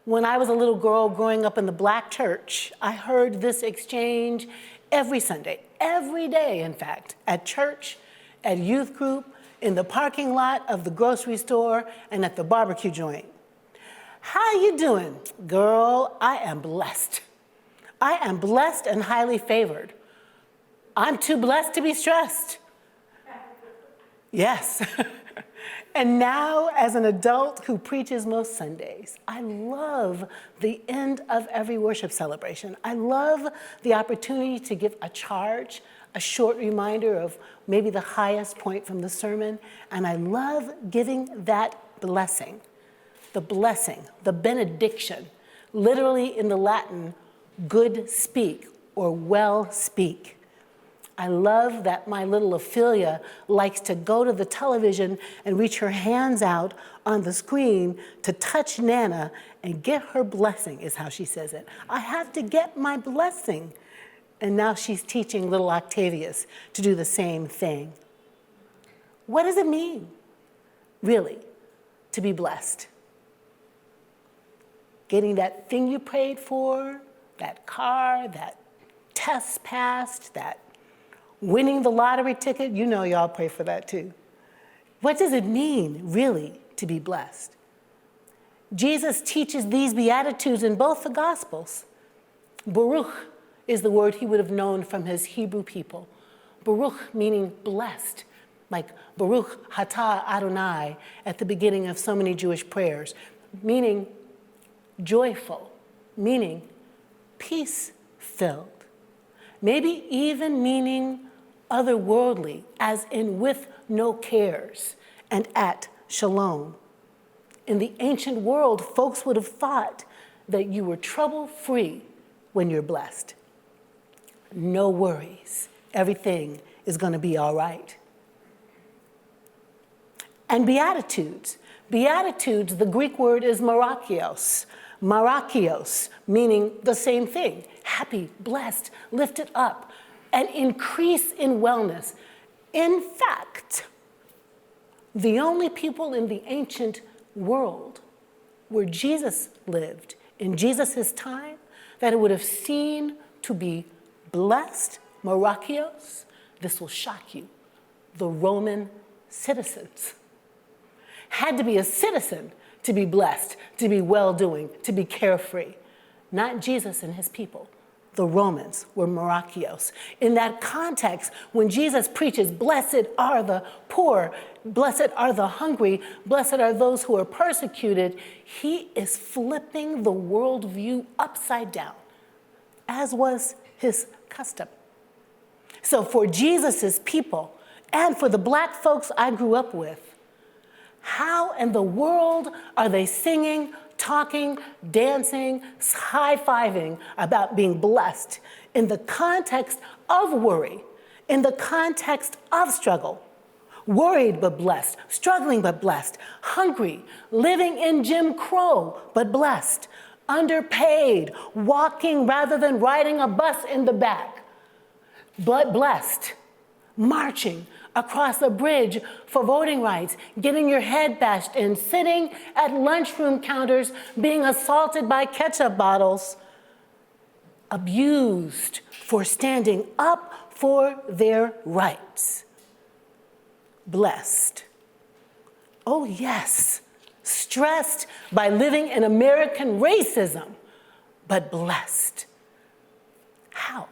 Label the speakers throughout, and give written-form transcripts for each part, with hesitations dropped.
Speaker 1: When I was a little girl growing up in the Black church, I heard this exchange every Sunday, every day, in fact, at church, at youth group, in the parking lot of the grocery store, and at the barbecue joint. How you doing? Girl, I am blessed. I am blessed and highly favored. I'm too blessed to be stressed. Yes. And now, as an adult who preaches most Sundays, I love the end of every worship celebration. I love the opportunity to give a charge, a short reminder of maybe the highest point from the sermon, and I love giving that blessing, the benediction, literally in the Latin, good speak or well speak. I love that my little Ophelia likes to go to the television and reach her hands out on the screen to touch Nana and get her blessing, is how she says it. I have to get my blessing. And now she's teaching little Octavius to do the same thing. What does it mean, really, to be blessed? Getting that thing you prayed for, that car, that test passed, that winning the lottery ticket, you know y'all pray for that too. What does it mean, really, to be blessed? Jesus teaches these Beatitudes in both the Gospels. Baruch is the word he would have known from his Hebrew people. Baruch meaning blessed, like Baruch Atah Adonai at the beginning of so many Jewish prayers, meaning joyful, meaning peace-filled, maybe even meaning otherworldly, as in with no cares and at shalom. In the ancient world, folks would have thought that you were trouble-free when you're blessed. No worries, everything is going to be all right. And Beatitudes. Beatitudes, the Greek word is marakios. Marakios, meaning the same thing, happy, blessed, lifted up, an increase in wellness. In fact, the only people in the ancient world where Jesus lived, in Jesus' time, that it would have seen to be blessed, marakios, this will shock you, the Roman citizens. Had to be a citizen to be blessed, to be well-doing, to be carefree. Not Jesus and his people. The Romans were marakios. In that context, when Jesus preaches, blessed are the poor, blessed are the hungry, blessed are those who are persecuted, he is flipping the worldview upside down, as was his custom. So for Jesus' people, and for the Black folks I grew up with, how in the world are they singing, talking, dancing, high-fiving about being blessed in the context of worry, in the context of struggle? Worried but blessed, struggling but blessed, hungry, living in Jim Crow but blessed, underpaid, walking rather than riding a bus in the back, but blessed, marching across a bridge for voting rights, getting your head bashed in, sitting at lunchroom counters, being assaulted by ketchup bottles, abused for standing up for their rights. Blessed. Oh yes, stressed by living in American racism, but blessed. How?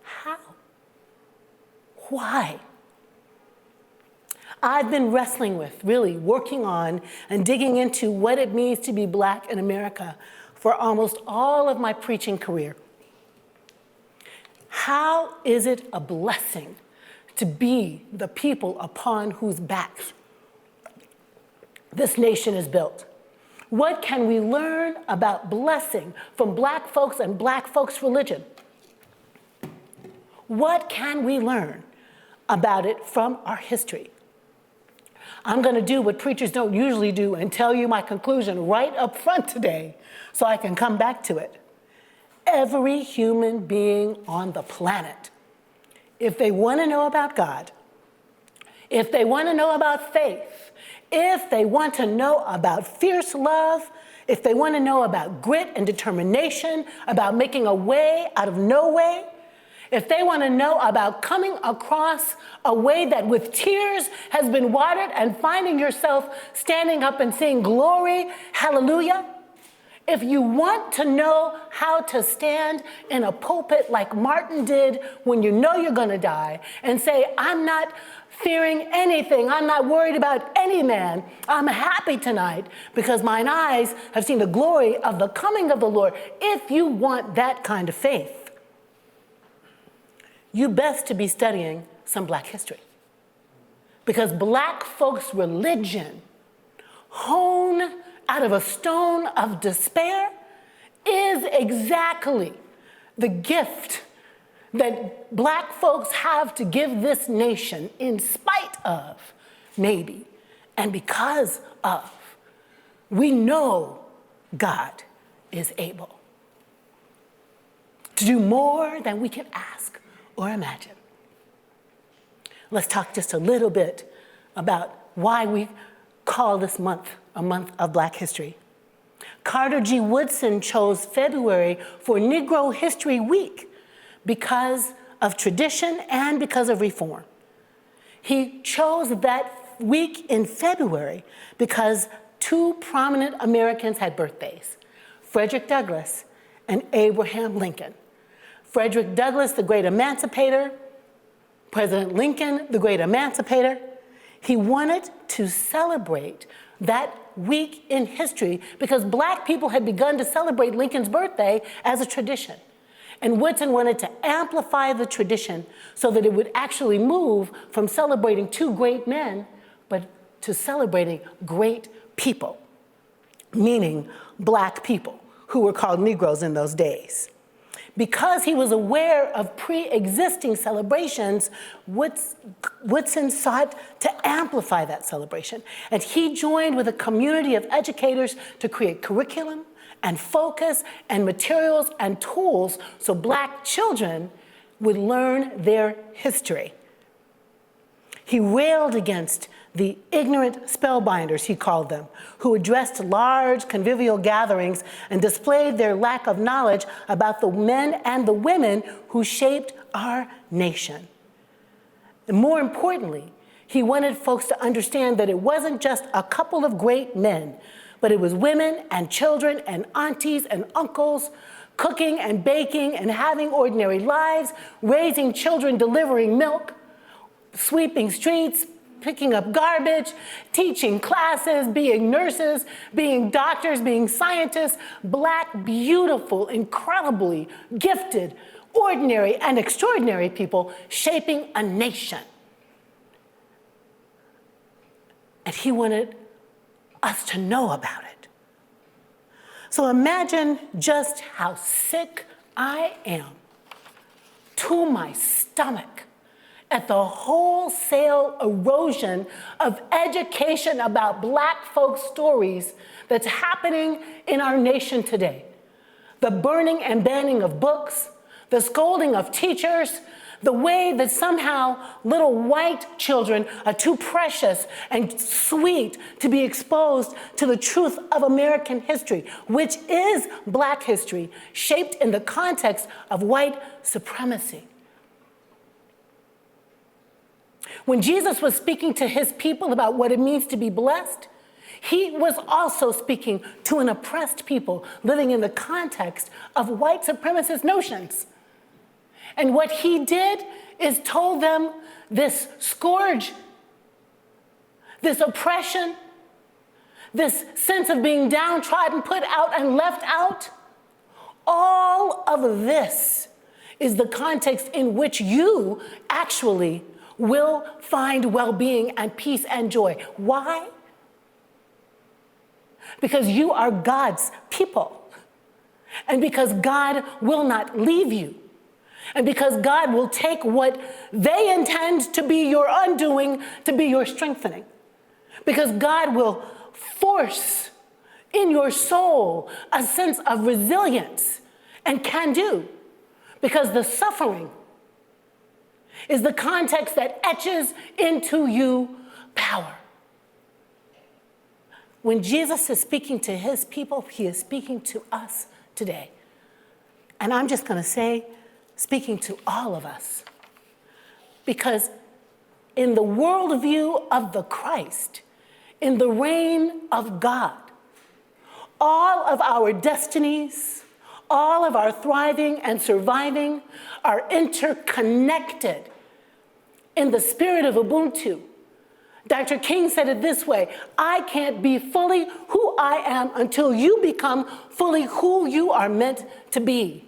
Speaker 1: How? Why? I've been wrestling with, really working on and digging into what it means to be Black in America for almost all of my preaching career. How is it a blessing to be the people upon whose backs this nation is built? What can we learn about blessing from Black folks and Black folks' religion? What can we learn about it from our history? I'm going to do what preachers don't usually do and tell you my conclusion right up front today so I can come back to it. Every human being on the planet, if they want to know about God, if they want to know about faith, if they want to know about fierce love, if they want to know about grit and determination, about making a way out of no way, if they want to know about coming across a way that with tears has been watered and finding yourself standing up and saying, glory, hallelujah, if you want to know how to stand in a pulpit like Martin did when you know you're going to die and say, I'm not fearing anything, I'm not worried about any man, I'm happy tonight because mine eyes have seen the glory of the coming of the Lord. If you want that kind of faith, you best to be studying some Black history. Because Black folks' religion, honed out of a stone of despair, is exactly the gift that Black folks have to give this nation in spite of, maybe, and because of. We know God is able to do more than we can ask or imagine. Let's talk just a little bit about why we call this month a month of Black history. Carter G. Woodson chose February for Negro History Week because of tradition and because of reform. He chose that week in February because two prominent Americans had birthdays, Frederick Douglass and Abraham Lincoln. Frederick Douglass, the great emancipator, President Lincoln, the great emancipator. He wanted to celebrate that week in history because Black people had begun to celebrate Lincoln's birthday as a tradition. And Woodson wanted to amplify the tradition so that it would actually move from celebrating two great men, but to celebrating great people, meaning Black people who were called Negroes in those days. Because he was aware of pre-existing celebrations, Woodson sought to amplify that celebration. And he joined with a community of educators to create curriculum and focus and materials and tools so Black children would learn their history. He railed against the ignorant spellbinders, he called them, who addressed large convivial gatherings and displayed their lack of knowledge about the men and the women who shaped our nation. And more importantly, he wanted folks to understand that it wasn't just a couple of great men, but it was women and children and aunties and uncles cooking and baking and having ordinary lives, raising children, delivering milk, sweeping streets, picking up garbage, teaching classes, being nurses, being doctors, being scientists, Black, beautiful, incredibly gifted, ordinary and extraordinary people shaping a nation. And he wanted us to know about it. So imagine just how sick I am to my stomach at the wholesale erosion of education about Black folk stories that's happening in our nation today. The burning and banning of books, the scolding of teachers, the way that somehow little white children are too precious and sweet to be exposed to the truth of American history, which is Black history, shaped in the context of white supremacy. When Jesus was speaking to his people about what it means to be blessed, he was also speaking to an oppressed people living in the context of white supremacist notions. And what he did is told them this scourge, this oppression, this sense of being downtrodden, put out and left out, all of this is the context in which you actually will find well-being and peace and joy. Why? Because you are God's people. And because God will not leave you. And because God will take what they intend to be your undoing to be your strengthening. Because God will force in your soul a sense of resilience and can do. Because the suffering is the context that etches into you power. When Jesus is speaking to his people, he is speaking to us today. And I'm just going to say, speaking to all of us. Because in the worldview of the Christ, in the reign of God, all of our destinies, all of our thriving and surviving are interconnected in the spirit of Ubuntu. Dr. King said it this way: I can't be fully who I am until you become fully who you are meant to be.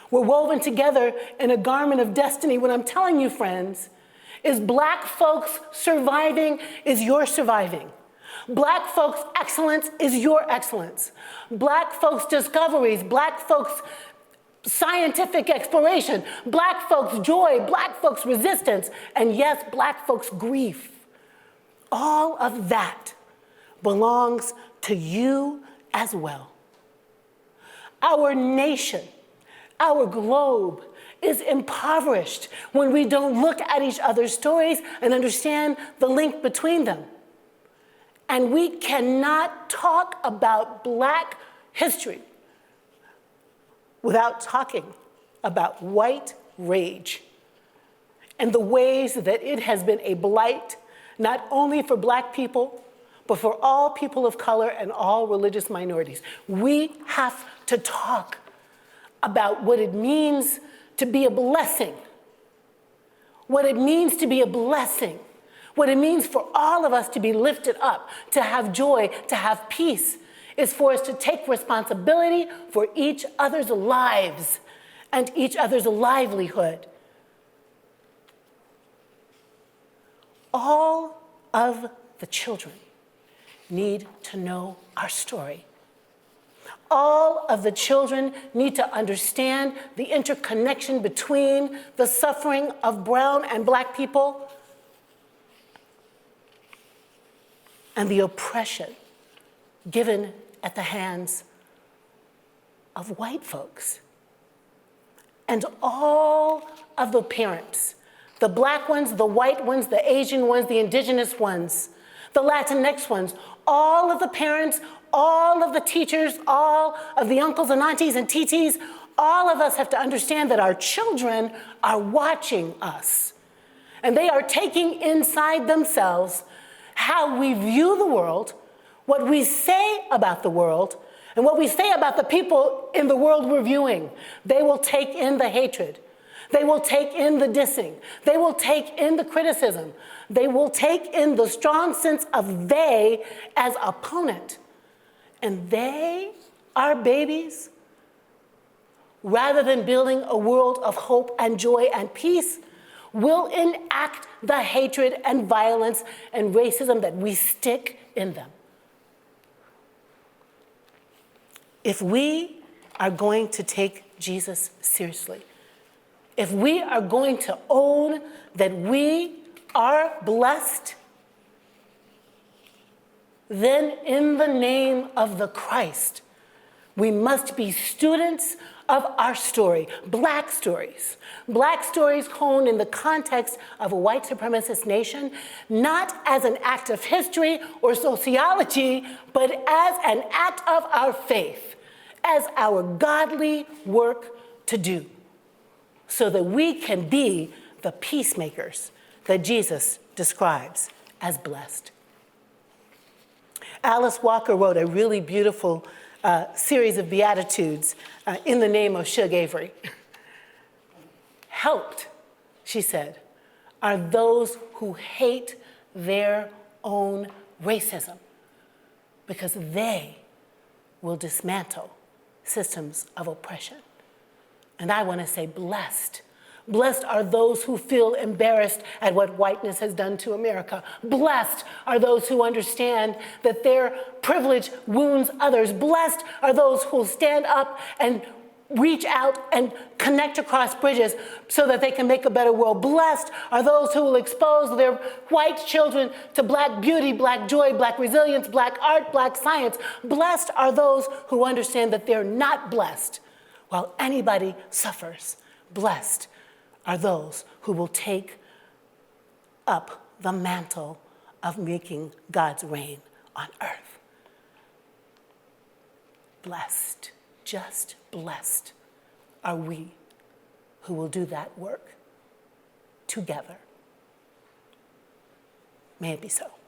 Speaker 1: We're woven together in a garment of destiny. What I'm telling you, friends, is black folks surviving is your surviving. Black folks' excellence is your excellence. Black folks' discoveries, black folks' scientific exploration, black folks' joy, black folks' resistance, and yes, black folks' grief. All of that belongs to you as well. Our nation, our globe is impoverished when we don't look at each other's stories and understand the link between them. And we cannot talk about black history without talking about white rage and the ways that it has been a blight, not only for black people, but for all people of color and all religious minorities. We have to talk about what it means to be a blessing, what it means to be a blessing, what it means for all of us to be lifted up, to have joy, to have peace, is for us to take responsibility for each other's lives and each other's livelihood. All of the children need to know our story. All of the children need to understand the interconnection between the suffering of brown and black people and the oppression given at the hands of white folks. And all of the parents, the black ones, the white ones, the Asian ones, the indigenous ones, the Latinx ones, all of the parents, all of the teachers, all of the uncles and aunties and titis, all of us have to understand that our children are watching us. And they are taking inside themselves how we view the world, what we say about the world, and what we say about the people in the world we're viewing. They will take in the hatred. They will take in the dissing. They will take in the criticism. They will take in the strong sense of they as opponent. And they, our babies, rather than building a world of hope and joy and peace, will enact the hatred and violence and racism that we stick in them. If we are going to take Jesus seriously, if we are going to own that we are blessed, then in the name of the Christ, we must be students of our story, black stories honed in the context of a white supremacist nation, not as an act of history or sociology, but as an act of our faith, as our godly work to do, so that we can be the peacemakers that Jesus describes as blessed. Alice Walker wrote a really beautiful series of Beatitudes in the name of Shug Avery. Helped, she said, are those who hate their own racism, because they will dismantle systems of oppression. And I want to say blessed. Blessed are those who feel embarrassed at what whiteness has done to America. Blessed are those who understand that their privilege wounds others. Blessed are those who will stand up and reach out and connect across bridges so that they can make a better world. Blessed are those who will expose their white children to black beauty, black joy, black resilience, black art, black science. Blessed are those who understand that they're not blessed while anybody suffers. Blessed are those who will take up the mantle of making God's reign on earth. blessed, just blessed are we who will do that work together. May it be so.